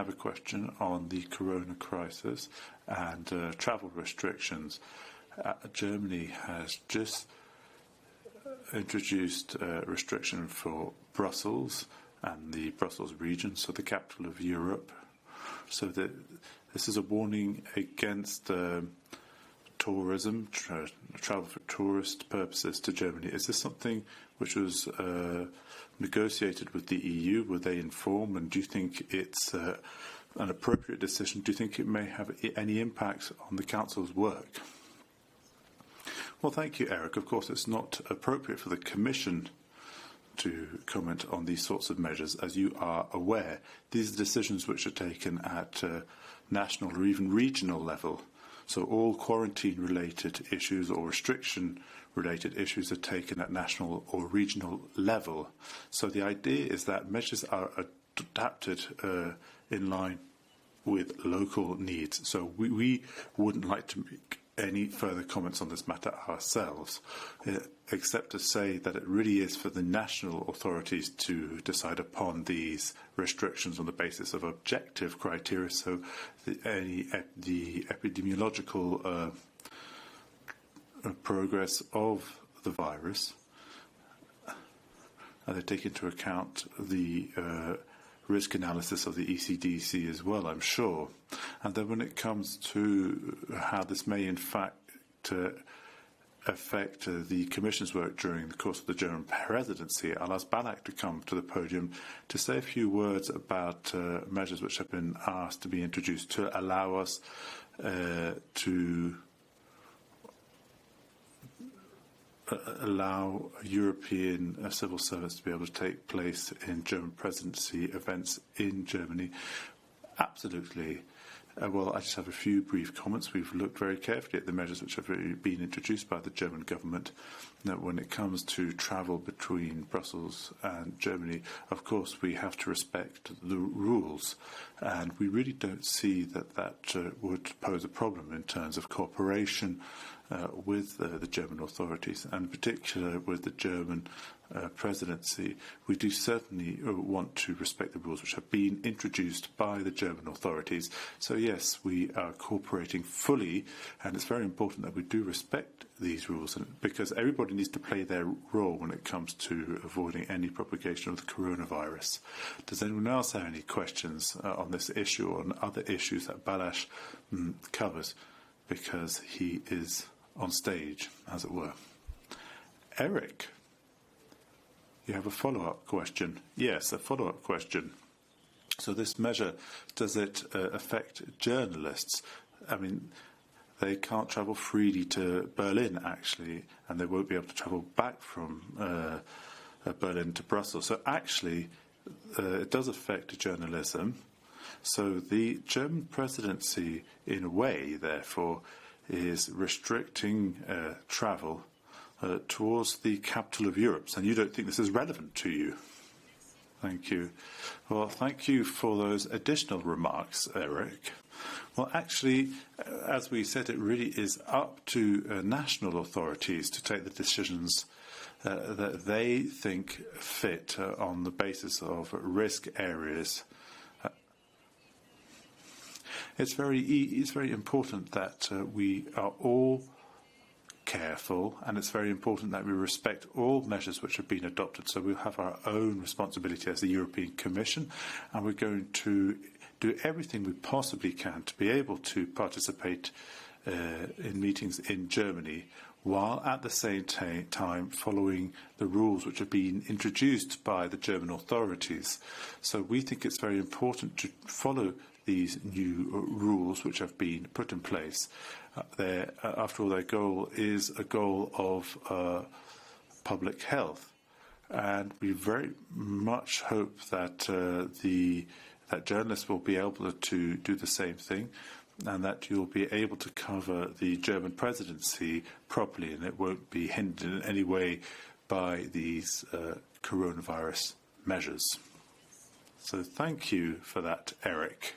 I have a question on the corona crisis and travel restrictions. Germany has just introduced a restriction for Brussels and the Brussels region, so the capital of Europe. So that this is a warning against tourism, travel for tourist purposes to Germany. Is this something which was negotiated with the EU? Were they informed? And do you think it's an appropriate decision? Do you think it may have any impact on the Council's work? Well, thank you, Eric. Of course, it's not appropriate for the Commission to comment on these sorts of measures. As you are aware, these are decisions which are taken at national or even regional level. So all quarantine-related issues or restriction-related issues are taken at national or regional level. So the idea is that measures are adapted in line with local needs. So we wouldn't like to make any further comments on this matter ourselves, except to say that it really is for the national authorities to decide upon these restrictions on the basis of objective criteria. So the epidemiological progress of the virus, and they take into account the risk analysis of the ECDC as well, I'm sure. And then when it comes to how this may in fact affect the Commission's work during the course of the German Presidency, I'll ask Balak to come to the podium to say a few words about measures which have been asked to be introduced to allow us to allow European civil servants to be able to take place in German presidency events in Germany. Absolutely. Well, I just have a few brief comments. We've looked very carefully at the measures which have been introduced by the German government. Now, when it comes to travel between Brussels and Germany, of course, we have to respect the rules. And we really don't see that would pose a problem in terms of cooperation with the German authorities, and in particular with the German presidency. We do certainly want to respect the rules which have been introduced by the German authorities. So yes, we are cooperating fully, and it's very important that we do respect these rules, because everybody needs to play their role when it comes to avoiding any propagation of the coronavirus. Does anyone else have any questions on this issue or on other issues that Balázs covers, because he is on stage, as it were? Eric, you have a follow-up question. Yes, a follow-up question. So this measure, does it affect journalists? I mean, they can't travel freely to Berlin, actually, and they won't be able to travel back from Berlin to Brussels. So actually, it does affect journalism. So the German presidency, in a way, therefore, is restricting travel towards the capital of Europe. And you don't think this is relevant to you? Thank you. Well, thank you for those additional remarks, Eric. Well, actually, as we said, it really is up to national authorities to take the decisions that they think fit on the basis of risk areas. It's very important that we are all careful, and it's very important that we respect all measures which have been adopted. So we'll have our own responsibility as the European Commission, and we're going to do everything we possibly can to be able to participate in meetings in Germany, while at the same time following the rules which have been introduced by the German authorities. So we think it's very important to follow these new rules which have been put in place. After all, their goal is a goal of public health, and we very much hope that that journalists will be able to do the same thing, and that you'll be able to cover the German presidency properly, and it won't be hindered in any way by these coronavirus measures. So thank you for that, Eric.